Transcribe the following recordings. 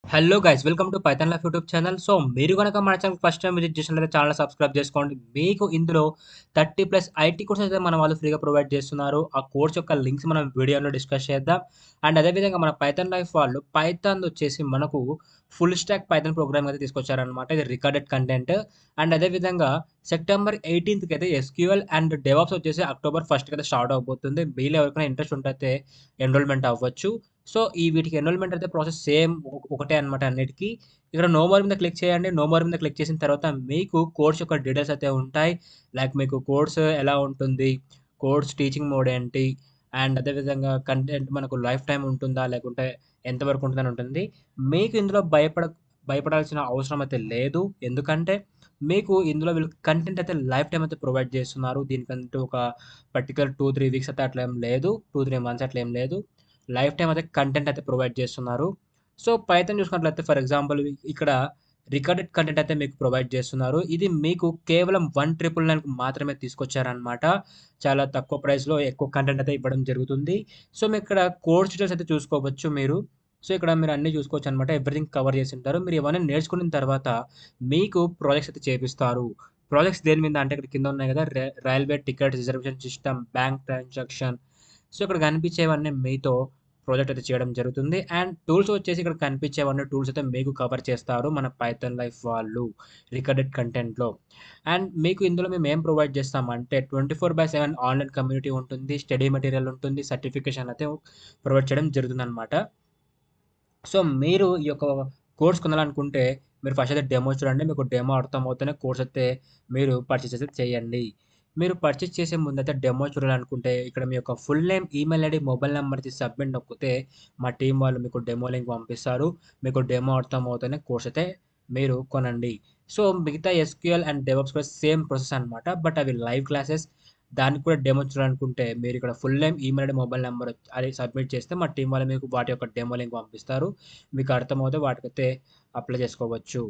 Hello guys welcome to Python life YouTube channel. So మీరు కనుక మన ఛానల్ ఫస్ట్ టైం విజిట్ చేసినట్లయితే channel subscribe చేసుకోండి. మీకు ఇందులో 30+ ఐటీ కోర్సెస్ అయితే మన వాళ్ళు ఫ్రీగా ప్రొవైడ్ చేస్తున్నారు. ఆ కోర్స్ యొక్క లింక్స్ మనం వీడియోలో డిస్కస్ చేద్దాం. అండ్ అదేవిధంగా మన పైథాన్ లైఫ్ వాళ్ళు పైథాన్ వచ్చేసి మనకు ఫుల్ స్టాక్ పైథాన్ ప్రోగ్రామ్ అయితే తీసుకొచ్చారనమాట. ఇది రికార్డెడ్ కంటెంట్. అండ్ అదేవిధంగా సెప్టెంబర్ 18కి అయితే ఎస్క్యూఎల్ అండ్ డెవాప్స్ వచ్చేసి అక్టోబర్ 1కి అయితే స్టార్ట్ అవబోతుంది. మీలో ఎవరికైనా ఇంట్రెస్ట్ ఉంటే అయితే ఎన్రోల్మెంట్ అవ్వచ్చు. సో, ఈ వీటికి ఎన్రోల్‌మెంట్ అయితే ప్రాసెస్ సేమ్ ఒకటే అన్నమాట అన్నిటికి. ఇక్కడ నో మోర్ మీద క్లిక్ చేయండి. నో మోర్ మీద క్లిక్ చేసిన తర్వాత మీకు కోర్స్ యొక్క డీటెయిల్స్ అయితే ఉంటాయి. లైక్ మీకు కోర్స్ ఎలా ఉంటుంది? కోర్స్ టీచింగ్ మోడ్ ఏంటి? అండ్ అదేవిధంగా కంటెంట్ మనకు లైఫ్ టైమ్ ఉంటుందా? లేకుంటే ఎంతవరకు ఉంటుందని ఉంటుంది. మీకు ఇందులో భయపడాల్సిన అవసరం అయితే లేదు. ఎందుకంటే మీకు ఇందులో వీళ్ళు కంటెంట్ అయితే లైఫ్ టైమ్ అయితే ప్రొవైడ్ చేస్తున్నారు. దీనికంటూ ఒక పర్టిక్యులర్ 2, 3 వీక్స్ అయితే అట్లా ఏం లేదు. 2, 3 మంత్స్ అట్లా ఏం లేదు. లైఫ్ టైమ్ అయితే కంటెంట్ అయితే ప్రొవైడ్ చేస్తున్నారు. సో, పైథాన్ చూసుకున్నట్లయితే ఫర్ ఎగ్జాంపుల్ ఇక్కడ రికార్డెడ్ కంటెంట్ అయితే మీకు ప్రొవైడ్ చేస్తున్నారు. ఇది మీకు కేవలం 1999కి మాత్రమే తీసుకొచ్చారనమాట. చాలా తక్కువ ప్రైస్‌లో ఎక్కువ కంటెంట్ అయితే ఇవ్వడం జరుగుతుంది. సో, మీరిక్కడ కోర్స్ డీటెయిల్స్ అయితే చూసుకోవచ్చు మీరు. సో, ఇక్కడ మీరు అన్నీ చూసుకోవచ్చనమాట. ఎవ్రీథింగ్ కవర్ చేసుంటారు. మీరు ఇవన్నీ నేర్చుకున్న తర్వాత మీకు ప్రాజెక్ట్స్ అయితే చేపిస్తారు. ప్రాజెక్ట్స్ దేని మీద అంటే ఇక్కడ కింద ఉన్నాయి కదా! Railway ticket reservation system, bank transaction. So, ఇక్కడ కనిపించేవన్నీ మీతో ప్రాజెక్ట్ అయితే చేయడం జరుగుతుంది. అండ్ టూల్స్ వచ్చేసి ఇక్కడ కనిపించేవన్నీ టూల్స్ అయితే మీకు కవర్ చేస్తారు మన పైథాన్ లైఫ్ వాళ్ళు రికార్డెడ్ కంటెంట్‌లో. అండ్ మీకు ఇందులో మేము ఏం ప్రొవైడ్ చేస్తామంటే 24/7 ఆన్‌లైన్ కమ్యూనిటీ ఉంటుంది. స్టడీ మెటీరియల్ ఉంటుంది. సర్టిఫికేషన్ అయితే ప్రొవైడ్ చేయడం జరుగుతుందనమాట. సో, మీరు ఈ యొక్క కోర్స్ కొనాలనుకుంటే మీరు ఫస్ట్ అయితే డెమో చూడండి. మీకు డెమో అర్థమవుతేనే కోర్స్ అయితే మీరు పర్చేస్ అయితే చేయండి. మీరు పర్చేస్ చేసే ముందైతే డెమో చూడాలనుకుంటే ఇక్కడ మీ యొక్క full name, email ID, mobile నంబర్‌కి సబ్మిట్ నొక్కితే మా టీమ్ వాళ్ళు మీకు డెమో లింక్ పంపిస్తారు. మీకు డెమో అర్థమవుతేనే కోర్స్ అయితే మీరు కొనండి. సో, మిగతా ఎస్‌క్యూఎల్ అండ్ డెవాప్స్ కూడా సేమ్ ప్రాసెస్ అనమాట. బట్ అవి లైవ్ క్లాసెస్. దానికి కూడా డెమో చూడాలనుకుంటే మీరు ఇక్కడ full name, email ID, mobile number అది సబ్మిట్ చేస్తే మా టీమ్ వాళ్ళు మీకు వాటి యొక్క డెమో లింక్ పంపిస్తారు. మీకు అర్థమవుతే వాటికైతే అప్లై చేసుకోవచ్చు.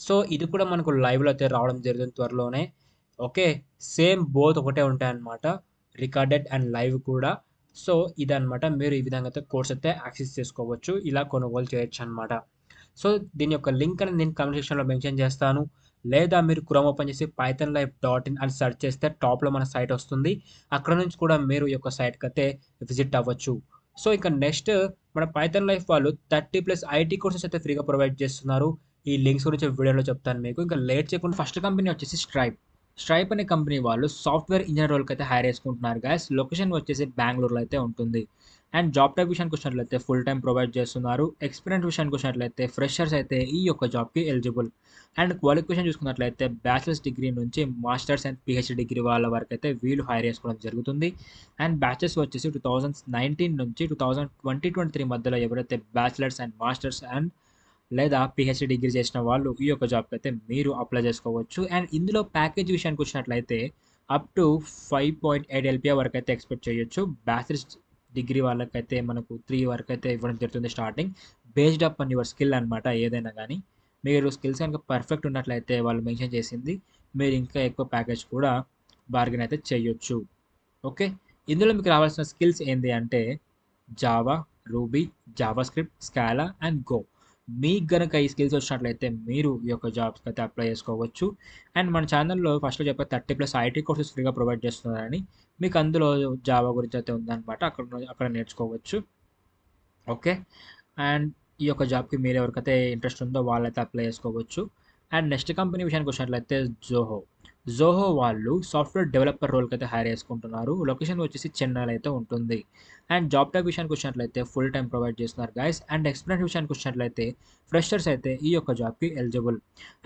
సో, ఇది కూడా మనకు లైవ్‌లో అయితే రావడం జరుగుతుంది త్వరలోనే. ఓకే. సేమ్ బోత్ ఒకటే ఉంటాయన్నమాట. రికార్డెడ్ అండ్ లైవ్ కూడా. సో, ఇదన్నమాట. మీరు ఈ విధంగా అయితే కోర్స్ అయితే యాక్సెస్ చేసుకోవచ్చు. ఇలా కొనుగోలు చేయొచ్చన్నమాట. సో, దీని యొక్క లింక్ అనేది నేను కామెంట్ సెక్షన్‌లో మెన్షన్ చేస్తాను. లేదా మీరు క్రోమ్ ఓపెన్ చేసి pythonlive.in అని సెర్చ్ చేస్తే టాప్‌లో మన సైట్ వస్తుంది. అక్కడ నుంచి కూడా మీరు ఈ యొక్క సైట్‌కైతే విజిట్ అవ్వచ్చు. సో, ఇక నెక్స్ట్ మన పైథాన్ లైఫ్ వాళ్ళు 30+ ఐటీ కోర్సెస్ అయితే ఫ్రీగా ప్రొవైడ్ చేస్తున్నారు. ఈ లింక్స్ గురించి వీడియోలో చెప్తాను మీకు. ఇంకా లేట్ చేయకుండా ఫస్ట్ కంపెనీ వచ్చేసి స్ట్రైప్. స్ట్రైప్ అనే కంపెనీ వాళ్ళు సాఫ్ట్‌వేర్ ఇంజినీర్ రోల్‌కి అయితే హైర్ చేసుకుంటున్నారు గైస్. లొకేషన్ వచ్చేసి బెంగుళూరులో అయితే ఉంటుంది. అండ్ జాబ్ టైప్ విషయానికి వచ్చినట్లయితే ఫుల్ టైమ్ ప్రొవైడ్ చేస్తున్నారు. ఎక్స్‌పీరియన్స్ విషయానికి వచ్చినట్లయితే ఫ్రెషర్స్ అయితే ఈ యొక్క జాబ్‌కి ఎలిజిబుల్. అండ్ క్వాలిఫికేషన్ చూసుకున్నట్లయితే బ్యాచిలర్స్ డిగ్రీ నుంచి మాస్టర్స్ అండ్ పీహెచ్‌డీ డిగ్రీ వాళ్ళ వరకైతే వీళ్ళు హైర్ చేసుకోవడం జరుగుతుంది. అండ్ బ్యాచెస్ వచ్చేసి 2019 నుంచి 2023 మధ్యలో ఎవరైతే బ్యాచిలర్స్ అండ్ మాస్టర్స్ అండ్ లేదా పీహెచ్‌డీ డిగ్రీ చేసిన వాళ్ళు ఈ యొక్క జాబ్‌కైతే మీరు అప్లై చేసుకోవచ్చు. అండ్ ఇందులో ప్యాకేజ్ విషయానికి వచ్చినట్లయితే అప్ టు 5.8 ఎల్‌పిఏ వరకైతే ఎక్స్‌పెక్ట్ చేయొచ్చు. బ్యాచిలర్స్ డిగ్రీ వాళ్ళకైతే మనకు 3 వరకైతే ఇవ్వడం జరుగుతుంది starting. Based upon your skill అనమాట ఏదైనా గానీ. మీరు స్కిల్స్ గనుక పర్ఫెక్ట్ ఉన్నట్లయితే వాళ్ళు మెన్షన్ చేసింది మీరు ఇంకా ఎక్కువ ప్యాకేజ్ కూడా బార్గెన్ అయితే చేయొచ్చు. ఓకే. ఇందులో మీకు రావాల్సిన స్కిల్స్ ఏంది అంటే Java, ruby, JavaScript, scallop and go. మీకు గనక ఈ స్కిల్స్ వచ్చినట్లయితే మీరు ఈ యొక్క జాబ్స్‌కి అయితే అప్లై చేసుకోవచ్చు. అండ్ మన ఛానల్‌లో ఫస్ట్‌లో చెప్పా 30+ ఐటీ కోర్సెస్ ఫ్రీగా ప్రొవైడ్ చేస్తున్నారని. మీకు అందులో జావా గురించి అయితే ఉందన్నమాట. అక్కడ నేర్చుకోవచ్చు. ఓకే. అండ్ ఈ యొక్క జాబ్‌కి మీరు ఎవరికైతే ఇంట్రెస్ట్ ఉందో వాళ్ళైతే అప్లై చేసుకోవచ్చు. అండ్ నెక్స్ట్ కంపెనీ విషయానికి వచ్చినట్లయితే జోహో. జోహో వాళ్ళు సాఫ్ట్‌వేర్ డెవలపర్ రోల్‌కైతే హైర్ చేసుకుంటున్నారు. లొకేషన్ వచ్చేసి చెన్నైలో అయితే ఉంటుంది. అండ్ జాబ్ టైప్ విషయానికి వచ్చినట్లయితే ఫుల్ టైమ్ ప్రొవైడ్ చేస్తున్నారు గైస్. అండ్ ఎక్స్‌పీరియన్స్ విషయానికి వచ్చినట్లయితే ఫ్రెషర్స్ అయితే ఈ యొక్క జాబ్‌కి ఎలిజిబుల్.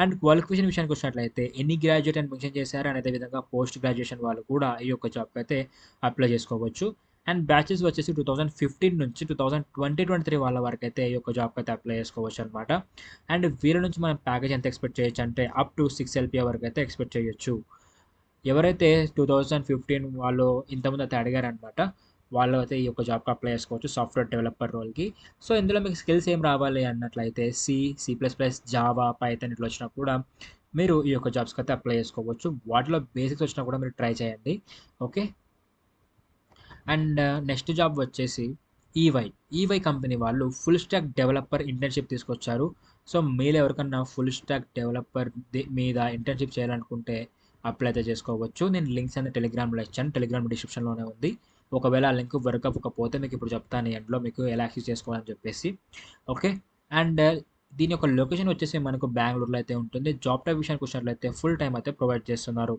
అండ్ క్వాలిఫికేషన్ విషయానికి వచ్చినట్లయితే ఎనీ గ్రాడ్యుయేట్ అని మెన్షన్ చేశారు. అండ్ అదే విధంగా పోస్ట్ గ్రాడ్యుయేషన్ వాళ్ళు కూడా ఈ యొక్క జాబ్‌కి అయితే అప్లై చేసుకోవచ్చు. అండ్ బ్యాచెస్ వచ్చేసి 2015 నుంచి 2023 వాళ్ళ వరకైతే ఈ యొక్క జాబ్‌కి అయితే అప్లై చేసుకోవచ్చనమాట. అండ్ వీళ్ళ నుంచి మనం ప్యాకేజ్ ఎంత ఎక్స్‌పెక్ట్ చేయొచ్చు అంటే అప్ టు 6 ఎల్‌పిఏ వరకైతే ఎక్స్‌పెక్ట్ చేయొచ్చు. ఎవరైతే 2015 వాళ్ళు ఇంతకుముందు అయితే అడిగారనమాట. వాళ్ళు అయితే ఈ యొక్క జాబ్‌కి అప్లై చేసుకోవచ్చు సాఫ్ట్‌వేర్ డెవలపర్ రోల్‌కి. సో, ఇందులో మీకు స్కిల్స్ ఏం రావాలి అన్నట్లయితే సి++, జావా, పైథాన్ ఇట్లా వచ్చినా కూడా మీరు ఈ యొక్క జాబ్స్‌కి అయితే అప్లై చేసుకోవచ్చు. వాటిలో బేసిక్స్ వచ్చినా కూడా మీరు ట్రై చేయండి. ఓకే. అండ్ నెక్స్ట్ జాబ్ వచ్చేసి ఈవై. ఈవై కంపెనీ వాళ్ళు ఫుల్ స్టాక్ డెవలపర్ ఇంటర్న్‌షిప్ తీసుకొచ్చారు. సో, మీలో ఎవరికన్నా ఫుల్ స్టాక్ డెవలపర్ మీద ఇంటర్న్‌షిప్ చేయాలనుకుంటే అప్లై అయితే చేసుకోవచ్చు. నేను లింక్స్ అన్ని టెలిగ్రామ్‌లో ఇచ్చాను. టెలిగ్రామ్ డిస్క్రిప్షన్‌లోనే ఉంది. ఒకవేళ ఆ లింక్ వర్క్ అవ్వకపోతే మీకు ఇప్పుడు చెప్తాను ఎండ్‌లో మీకు ఎలా యాక్సెస్ చేసుకోవాలని చెప్పేసి. ఓకే. అండ్ దీని యొక్క లొకేషన్ వచ్చేసి మనకు బెంగుళూరులో అయితే ఉంటుంది. జాబ్ టైప్ విషయానికి వచ్చినట్లయితే ఫుల్ టైమ్ అయితే ప్రొవైడ్ చేస్తున్నారు.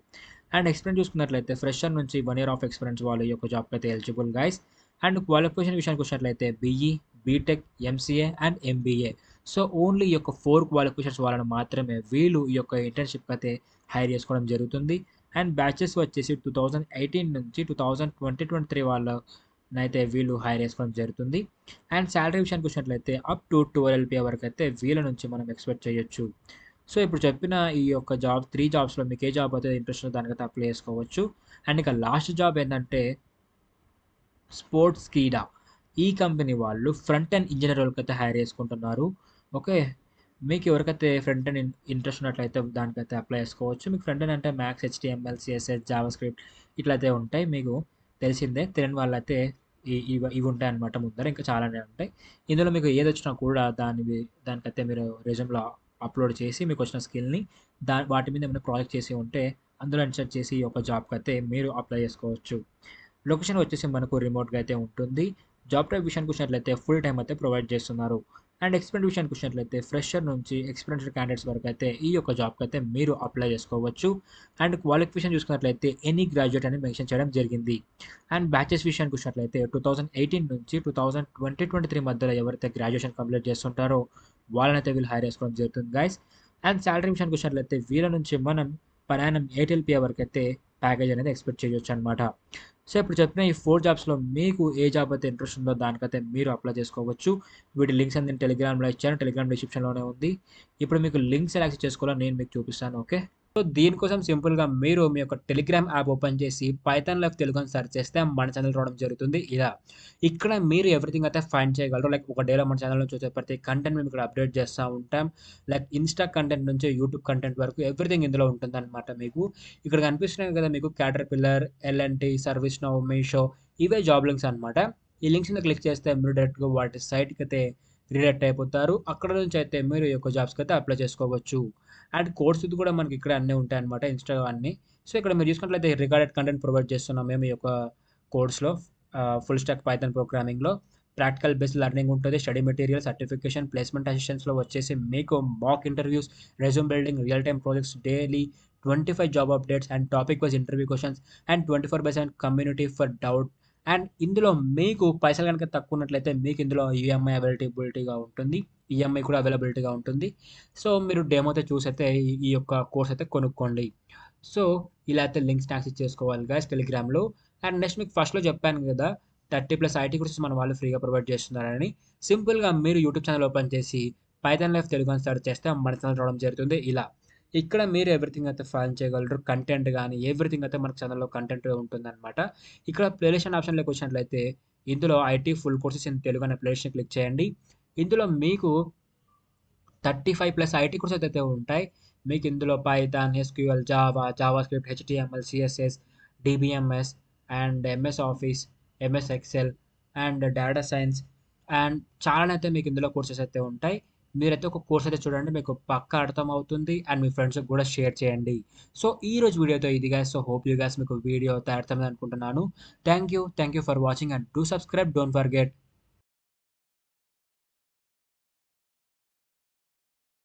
అండ్ ఎక్స్‌పీరియన్స్ చూసుకున్నట్లయితే ఫ్రెషర్ నుంచి 1 ఇయర్ ఆఫ్ ఎక్స్‌పీరియన్స్ వాళ్ళు ఈ యొక్క జాబ్‌కి అయితే ఎలిజిబుల్ గైస్. అండ్ క్వాలిఫికేషన్ విషయానికి వచ్చినట్లయితే BE, BTech, MCA and MBA. So, only ఈ యొక్క 4 క్వాలిఫికేషన్స్ వాళ్ళని మాత్రమే వీళ్ళు ఈ యొక్క ఇంటర్న్‌షిప్‌కి అయితే హైర్ చేసుకోవడం జరుగుతుంది. అండ్ బ్యాచెస్ వచ్చేసి 2018 నుంచి 2023 వాళ్ళనైతే వీళ్ళు హైర్ చేసుకోవడం జరుగుతుంది. అండ్ సాలరీ విషయానికి వచ్చినట్లయితే అప్ టు 12 ఎల్‌పీఏ వరకైతే వీళ్ళ నుంచి మనం ఎక్స్‌పెక్ట్ చేయొచ్చు. సో, ఇప్పుడు చెప్పిన ఈ యొక్క 3 జాబ్స్‌లో మీకు ఏ జాబ్ అయితే ఇంట్రెస్ట్ ఉందో దానికైతే అప్లై చేసుకోవచ్చు. అండ్ ఇక లాస్ట్ జాబ్ ఏందంటే స్పోర్ట్స్ కీడా. ఈ కంపెనీ వాళ్ళు ఫ్రంట్ ఎండ్ ఇంజినీర్ వాళ్ళకైతే హైర్ చేసుకుంటున్నారు. ఓకే. మీకు ఎవరికైతే ఫ్రంట్ ఎండ్ ఇంట్రెస్ట్ ఉన్నట్లయితే దానికైతే అప్లై చేసుకోవచ్చు. మీకు ఫ్రంట్ ఎండ్ అంటే మ్యాక్స్, హెచ్‌టీఎంఎల్, సీఎస్ఎస్, జావాస్క్రిప్ట్ ఇట్లయితే ఉంటాయి. మీకు తెలిసిందే. తెలియని వాళ్ళైతే ఇవి ఉంటాయన్నమాట ముందర. ఇంకా చాలానే ఉంటాయి. ఇందులో మీకు ఏదొచ్చినా కూడా దానికైతే మీరు రెజ్యూమ్‌లో అప్‌లోడ్ చేసి మీకొచ్చిన స్కిల్‌ని వాటి మీద ఏమైనా ప్రాజెక్ట్ చేసి ఉంటే అందులో ఇన్సర్ట్ చేసి ఈ యొక్క జాబ్‌కైతే మీరు అప్లై చేసుకోవచ్చు. లొకేషన్ వచ్చేసి మనకు రిమోట్‌గా అయితే ఉంటుంది. జాబ్ టైప్ విషయానికి వచ్చినట్లయితే ఫుల్ టైమ్ అయితే ప్రొవైడ్ చేస్తున్నారు. అండ్ ఎక్స్‌పీరియన్స్ విషయానికి వచ్చినట్లయితే ఫ్రెషర్ నుంచి ఎక్స్‌పీరియన్స్డ్ క్యాండిడేట్స్ వరకైతే ఈ యొక్క జాబ్‌కైతే మీరు అప్లై చేసుకోవచ్చు. అండ్ క్వాలిఫికేషన్ చూసుకున్నట్లయితే ఎనీ గ్రాడ్యుయేట్ అని మెన్షన్ చేయడం జరిగింది. అండ్ బ్యాచెస్ విషయానికి వచ్చినట్లయితే 2018 నుంచి 2023 మధ్యలో ఎవరైతే గ్రాడ్యుయేషన్ కంప్లీట్ చేస్తుంటారో వాళ్ళనైతే వీళ్ళు హైర్ చేసుకోవడం జరుగుతుంది గైస్. అండ్ సాలరీ విషయానికి వచ్చినట్లయితే వీళ్ళ నుంచి మనం పర్ యానం 8 ఎల్‌పీఏ వరకైతే ప్యాకేజ్ అనేది ఎక్స్‌పెక్ట్ చేయొచ్చనమాట. సో, ఇప్పుడు చెప్పిన ఈ 4 జాబ్స్‌లో మీకు ఏ జాబ్ అయితే ఇంట్రెస్ట్ ఉందో దానికైతే మీరు అప్లై చేసుకోవచ్చు. వీటి లింక్స్ అన్ని నేను టెలిగ్రామ్‌లో ఇచ్చాను. టెలిగ్రామ్ డిస్క్రిప్షన్‌లోనే ఉంది. ఇప్పుడు మీకు లింక్స్ ఎలా యాక్సెస్ చేసుకోవాలో నేను మీకు చూపిస్తాను. ఓకే. సో, దీనికోసం సింపుల్‌గా మీరు మీ యొక్క టెలిగ్రామ్ యాప్ ఓపెన్ చేసి పైథాన్ లైవ్ తెలుగు అని సెర్చ్ చేస్తే మన ఛానెల్ రావడం జరుగుతుంది ఇలా. ఇక్కడ మీరు ఎవ్రీథింగ్ అయితే ఫైండ్ చేయగలరు. లైక్ ఒక డేలో మన ఛానెల్ నుంచి వచ్చే ప్రతి కంటెంట్ మేము ఇక్కడ అప్డేట్ చేస్తా ఉంటాం. లైక్ ఇన్‌స్టా కంటెంట్ నుంచి యూట్యూబ్ కంటెంట్ వరకు ఎవ్రీథింగ్ ఇందులో ఉంటుందన్నమాట మీకు. ఇక్కడ కనిపిస్తున్నాయి కదా మీకు క్యాటర్‌పిల్లర్, ఎల్&టీ, సర్వీస్ నౌ, మీషో ఇవే జాబ్ లింక్స్ అన్నమాట. ఈ లింక్స్ మీద క్లిక్ చేస్తే మీరు డైరెక్ట్‌గా వాటి సైట్‌కైతే రీడైరెక్ట్ అయిపోతారు. అక్కడ నుంచి అయితే మీరు ఈ యొక్క జాబ్స్‌కైతే అప్లై చేసుకోవచ్చు. అండ్ కోర్సుది కూడా మనకి ఇక్కడే అన్నీ ఉంటాయన్నమాట. ఇన్‌స్టా అన్నీ. సో, ఇక్కడ మీరు చూసుకున్నట్లయితే రికార్డెడ్ కంటెంట్ ప్రొవైడ్ చేస్తున్నాం మేము ఈ యొక్క కోర్స్‌లో. ఫుల్ స్టాక్ పైథాన్ ప్రోగ్రామింగ్‌లో. ప్రాక్టికల్ బేస్డ్ లెర్నింగ్ ఉంటది. స్టడీ మెటీరియల్, సర్టిఫికేషన్, ప్లేస్‌మెంట్ అసిస్టెన్స్‌లో వచ్చేసి మీకు mock interviews, resume building, real time projects daily 25 job updates and topic wise interview questions and 24/7 community for doubt. And ఇందులో మీకు పైసలు గనుక తక్కువ ఉన్నట్లయితే మీకు ఇందులో ఈఎంఐ అవైలబిలిటీగా ఉంటుంది. ఈఎంఐ కూడా అవైలబిలిటీగా ఉంటుంది. సో, మీరు డెమో అయితే చూసైతే ఈ యొక్క కోర్స్ అయితే కొనుక్కోండి. సో, ఇలా అయితే లింక్స్‌ని యాక్సెస్ చేసుకోవాలి గైస్ టెలిగ్రామ్‌లో. అండ్ నెక్స్ట్ మీకు ఫస్ట్‌లో చెప్పాను గదా! 30+ ఐటీ కోర్సెస్ మన వాళ్ళు ఫ్రీగా ప్రొవైడ్ చేస్తున్నారని. సింపుల్‌గా మీరు యూట్యూబ్ ఛానెల్ ఓపెన్ చేసి పైథాన్ లైఫ్ తెలుగు అని సెర్చ్ చేస్తే మన ఛానెల్ రావడం జరుగుతుంది ఇలా. ఇక్కడ మీరు ఎవ్రీథింగ్ అయితే ఫైండ్ చేయగలరు. కంటెంట్ గాని, ఎవ్రీథింగ్ అయితే మన ఛానెల్‌లో కంటెంట్ ఉంటుందన్నమాట. ఇక్కడ ప్లేలిస్ట్ అనే ఆప్షన్‌లోకి వచ్చినట్లయితే ఇందులో IT full courses in Telugu అనే ప్లేలిస్ట్‌ని క్లిక్ చేయండి. ఇందులో మీకు 35+ ఐటీ కోర్సెస్ అయితే ఉంటాయి. మీకు ఇందులో Python, SQL, Java, JavaScript, HTML, CSS, DBMS and MS Office, MS Excel and data science and చాలానైతే మీకు ఇందులో కోర్సెస్ అయితే ఉంటాయి. మీరైతే ఒక కోర్స్ అయితే చూడండి. మీకు పక్కా అర్థమవుతుంది. అండ్ మీ ఫ్రెండ్స్‌కి కూడా షేర్ చేయండి. సో, ఈరోజు వీడియోతో ఇది guys. So, hope you guys మీకు వీడియో అయితే అర్థమైంది అనుకుంటున్నాను. Thank you for watching and do subscribe. Don't forget